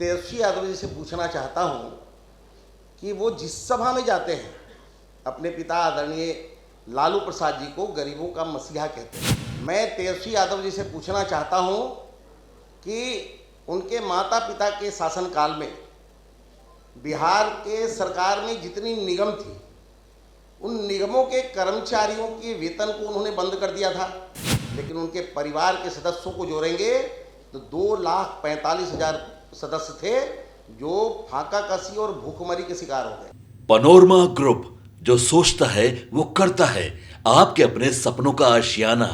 तेजस्वी यादव जी से पूछना चाहता हूं कि वो जिस सभा में जाते हैं अपने पिता आदरणीय लालू प्रसाद जी को गरीबों का मसीहा कहते हैं। मैं तेजस्वी यादव जी से पूछना चाहता हूं कि उनके माता पिता के शासनकाल में बिहार के सरकार में जितनी निगम थी उन निगमों के कर्मचारियों के वेतन को उन्होंने बंद कर दिया था, लेकिन उनके परिवार के सदस्यों को जोड़ेंगे तो 2,45,000 सदस्य थे जो फाका कसी और भूखमरी के शिकार हो गए। पनोरमा ग्रुप, जो सोचता है वो करता है। आपके अपने सपनों का आशियाना।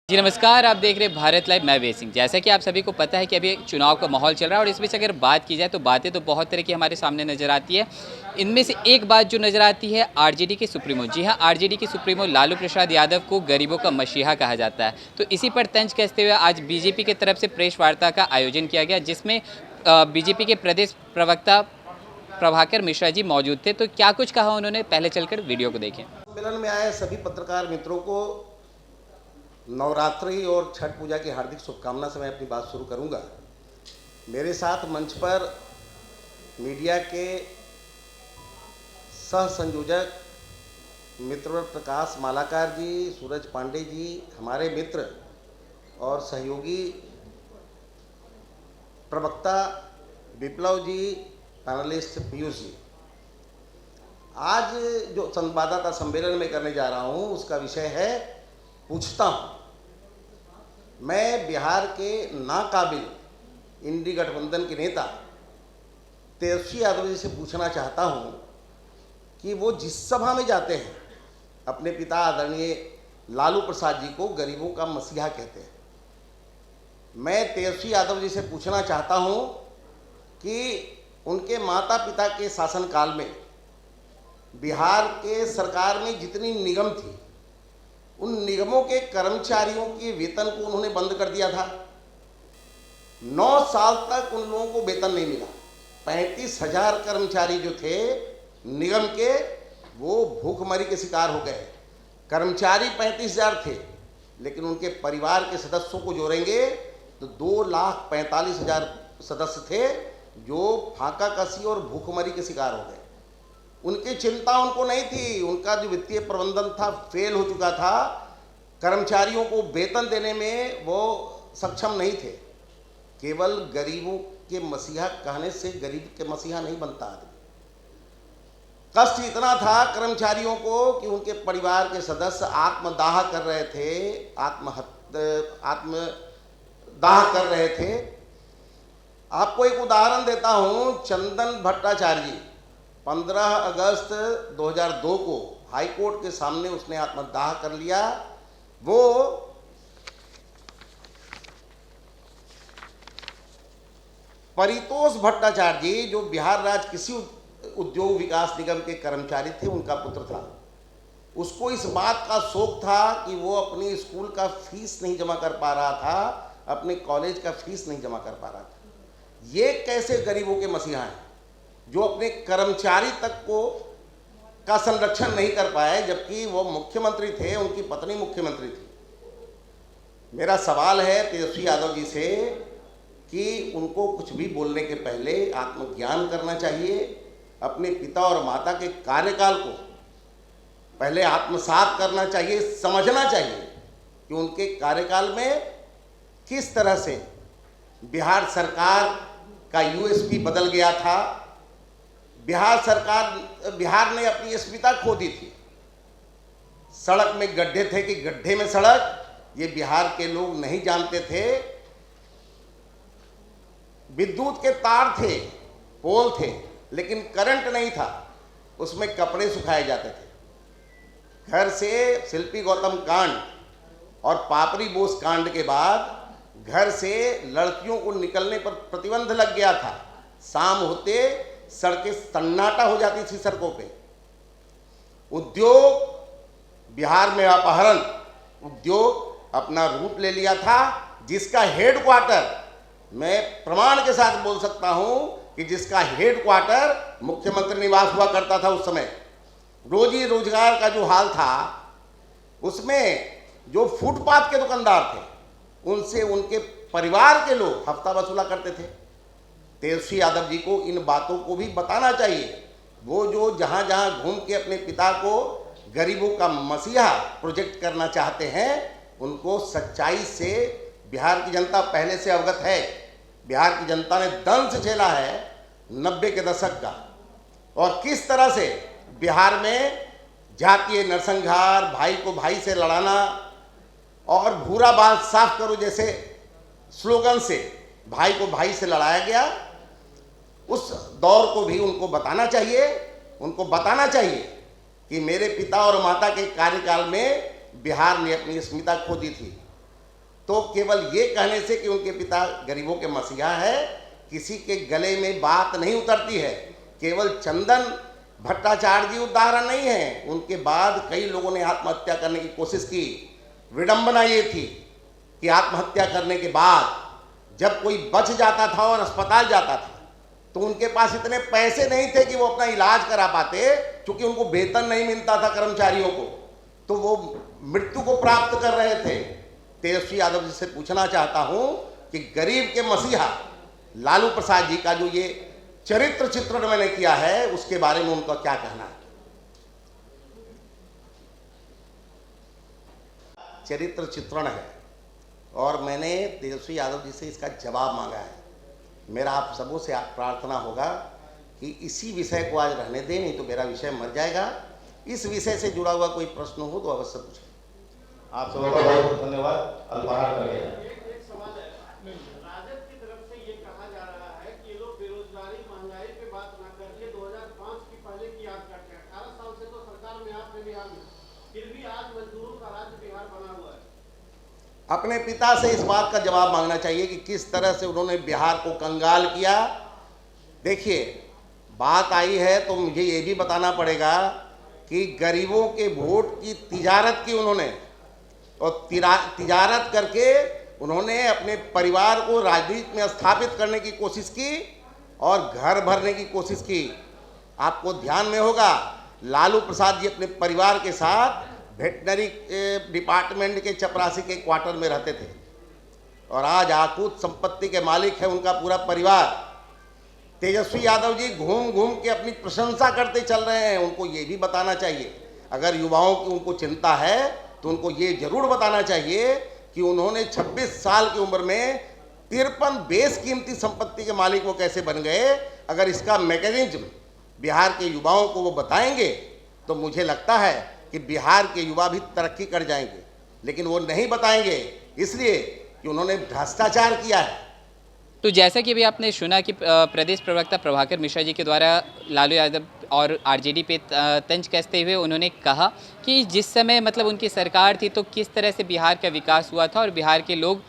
जी नमस्कार, आप देख रहे हैं भारत लाइव। मैं वेद सिंह। जैसा कि आप सभी को पता है कि अभी चुनाव का माहौल चल रहा है और इस बीच अगर बात की जाए तो बातें तो बहुत तरह की हमारे सामने नज़र आती है। इनमें से एक बात जो नज़र आती है आरजेडी के सुप्रीमो, जी हाँ, आरजेडी के सुप्रीमो लालू प्रसाद यादव को गरीबों का मसीहा कहा जाता है। तो इसी पर तंज कसते हुए आज बीजेपी की तरफ से प्रेस वार्ता का आयोजन किया गया, जिसमें बीजेपी के प्रदेश प्रवक्ता प्रभाकर मिश्रा जी मौजूद थे। तो क्या कुछ कहा उन्होंने, पहले चलकर वीडियो को देखें। सम्मेलन में आए सभी पत्रकार मित्रों को नवरात्रि और छठ पूजा की हार्दिक शुभकामना से मैं अपनी बात शुरू करूंगा। मेरे साथ मंच पर मीडिया के सह संयोजक मित्र प्रकाश मालाकार जी, सूरज पांडे जी, हमारे मित्र और सहयोगी प्रवक्ता विप्लव जी, पैनलिस्ट पीयूष जी। आज जो संवाददाता सम्मेलन में करने जा रहा हूं उसका विषय है पूछता हूं। मैं बिहार के नाकाबिल इंडी गठबंधन के नेता तेजस्वी यादव जी से पूछना चाहता हूं कि वो जिस सभा में जाते हैं अपने पिता आदरणीय लालू प्रसाद जी को गरीबों का मसीहा कहते हैं। मैं तेजस्वी यादव जी से पूछना चाहता हूं कि उनके माता पिता के शासनकाल में बिहार के सरकार में जितनी निगम थी उन निगमों के कर्मचारियों के वेतन को उन्होंने बंद कर दिया था। 9 साल तक उन लोगों को वेतन नहीं मिला। 35,000 कर्मचारी जो थे निगम के वो भूखमरी के शिकार हो गए। कर्मचारी 35,000 थे, लेकिन उनके परिवार के सदस्यों को जोड़ेंगे तो 2,45,000 सदस्य थे जो फाका कसी और भूखमरी के शिकार हो गए। उनकी चिंता उनको नहीं थी, उनका जो वित्तीय प्रबंधन था फेल हो चुका था। कर्मचारियों को वेतन देने में वो सक्षम नहीं थे। केवल गरीबों के मसीहा कहने से गरीब के मसीहा नहीं बनता आदमी। कष्ट इतना था कर्मचारियों को कि उनके परिवार के सदस्य आत्मदाह कर रहे थे, आत्मदाह कर रहे थे। आपको एक उदाहरण देता हूं। चंदन भट्टाचार्य जी 15 अगस्त 2002 को हाई कोर्ट के सामने उसने आत्मदाह कर लिया। वो परितोष भट्टाचार्य जी जो बिहार राज्य कृषि उद्योग विकास निगम के कर्मचारी थे, उनका पुत्र था। उसको इस बात का शौक था कि वो अपनी स्कूल का फीस नहीं जमा कर पा रहा था, अपने कॉलेज का फीस नहीं जमा कर पा रहा था। ये कैसे गरीबों के मसीहा हैं जो अपने कर्मचारी तक को का संरक्षण नहीं कर पाए, जबकि वो मुख्यमंत्री थे, उनकी पत्नी मुख्यमंत्री थी। मेरा सवाल है तेजस्वी यादव जी से कि उनको कुछ भी बोलने के पहले आत्मज्ञान करना चाहिए। अपने पिता और माता के कार्यकाल को पहले आत्मसात करना चाहिए, समझना चाहिए कि उनके कार्यकाल में किस तरह से बिहार सरकार का यूएसपी बदल गया था। बिहार ने अपनी अस्मिता खो दी थी। सड़क में गड्ढे थे कि गड्ढे में सड़क, ये बिहार के लोग नहीं जानते थे। विद्युत के तार थे, पोल थे, लेकिन करंट नहीं था। उसमें कपड़े सुखाए जाते थे। घर से शिल्पी गौतम कांड और पापरी बोस कांड के बाद घर से लड़कियों को निकलने पर प्रतिबंध लग गया था। शाम होते सड़कें सन्नाटा हो जाती थी सड़कों पे। उद्योग, बिहार में अपहरण उद्योग अपना रूप ले लिया था, जिसका हेडक्वार्टर, मैं प्रमाण के साथ बोल सकता हूं कि जिसका हेडक्वार्टर मुख्यमंत्री निवास हुआ करता था। उस समय रोजी रोजगार का जो हाल था, उसमें जो फुटपाथ के दुकानदार थे उनसे उनके परिवार के लोग हफ्ता वसूला करते थे। तेजस्वी यादव जी को इन बातों को भी बताना चाहिए। वो जो जहाँ जहाँ घूम के अपने पिता को गरीबों का मसीहा प्रोजेक्ट करना चाहते हैं, उनको सच्चाई से बिहार की जनता पहले से अवगत है। बिहार की जनता ने दंश झेला है 90 के दशक का, और किस तरह से बिहार में जातीय नरसंहार, भाई को भाई से लड़ाना और भूरा बाल साफ करो जैसे स्लोगन से भाई को भाई से लड़ाया गया। उस दौर को भी उनको बताना चाहिए। उनको बताना चाहिए कि मेरे पिता और माता के कार्यकाल में बिहार ने अपनी अस्मिता खो दी थी। तो केवल ये कहने से कि उनके पिता गरीबों के मसीहा है, किसी के गले में बात नहीं उतरती है। केवल चंदन भट्टाचार्य जी उदाहरण नहीं है, उनके बाद कई लोगों ने आत्महत्या करने की कोशिश की। विडंबना ये थी कि आत्महत्या करने के बाद जब कोई बच जाता था और अस्पताल जाता था, तो उनके पास इतने पैसे नहीं थे कि वो अपना इलाज करा पाते, क्योंकि उनको वेतन नहीं मिलता था कर्मचारियों को, तो वो मृत्यु को प्राप्त कर रहे थे। तेजस्वी यादव जी से पूछना चाहता हूं कि गरीब के मसीहा लालू प्रसाद जी का जो ये चरित्र चित्रण मैंने किया है, उसके बारे में उनका क्या कहना है? चरित्र चित्रण है, और मैंने तेजस्वी यादव जी से इसका जवाब मांगा है। मेरा आप सबों से प्रार्थना होगा कि इसी विषय को आज रहने दें, नहीं तो मेरा विषय मर जाएगा। इस विषय से जुड़ा हुआ कोई प्रश्न हो तो अवश्य पूछें। आप सबका बहुत बहुत धन्यवाद। अल्पाहार करें। एक सवाल है, राजद की तरफ से ये कहा जा रहा है कि ये लोग बेरोजगारी महंगाई पे बात ना करके 2005 की पहले की याद करते हैं। 18 साल से तो सरकार में आप बिहार में, फिर भी आज मजदूरों का राज्य बिहार बना हुआ है। अपने पिता से इस बात का जवाब मांगना चाहिए कि किस तरह से उन्होंने बिहार को कंगाल किया। देखिए, बात आई है तो मुझे ये भी बताना पड़ेगा कि गरीबों के वोट की तिजारत की उन्होंने, और तिजारत करके उन्होंने अपने परिवार को राजनीति में स्थापित करने की कोशिश की और घर भरने की कोशिश की। आपको ध्यान में होगा, लालू प्रसाद जी अपने परिवार के साथ वेटनरी डिपार्टमेंट के चपरासी के क्वार्टर में रहते थे, और आज आकूत संपत्ति के मालिक है उनका पूरा परिवार। तेजस्वी यादव जी घूम घूम के अपनी प्रशंसा करते चल रहे हैं। उनको ये भी बताना चाहिए, अगर युवाओं की उनको चिंता है तो उनको ये जरूर बताना चाहिए कि उन्होंने 26 साल की उम्र में 53 बेशकीमती संपत्ति के मालिक वो कैसे बन गए। अगर इसका मैकेनिज्म बिहार के युवाओं को वो बताएंगे तो मुझे लगता है कि बिहार के युवा भी तरक्की कर जाएंगे, लेकिन वो नहीं बताएंगे इसलिए कि उन्होंने भ्रष्टाचार किया है। तो जैसा कि अभी आपने सुना कि प्रदेश प्रवक्ता प्रभाकर मिश्रा जी के द्वारा लालू यादव और आरजेडी पे तंज कसते हुए उन्होंने कहा कि जिस समय मतलब उनकी सरकार थी तो किस तरह से बिहार का विकास हुआ था और बिहार के लोग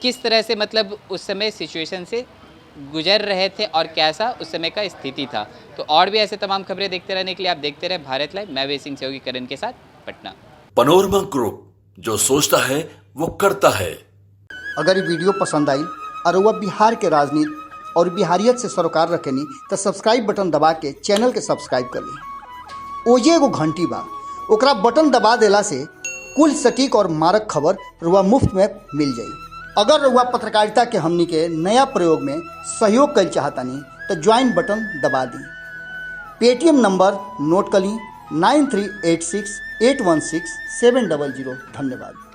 किस तरह से मतलब उस समय सिचुएशन से गुजर रहे थे और कैसा उस समय का स्थिति था। तो और भी ऐसे तमाम खबरें देखते रहने के लिए आप देखते रहे भारत लाइव। मैं वे सिंह सहयोगी करण के साथ, पटना। पनोरमा ग्रुप, जो सोचता है वो करता है। अगर ये वीडियो पसंद आई और वह बिहार के राजनीति और बिहारियत से सरोकार रखेनी तो सब्सक्राइब बटन दबा के चैनल के सब्सक्राइब कर ली। ओजे एगो घंटी बा, ओकरा बटन दबा देला से कुल सटीक और मारक खबर रुआ मुफ्त में मिल जाई। अगर रुआ पत्रकारिता के हमनी के नया प्रयोग में सहयोग कर चाहतानी तो ज्वाइन बटन दबा दी। पेटीएम नंबर नोट कर ली 9386816700। धन्यवाद।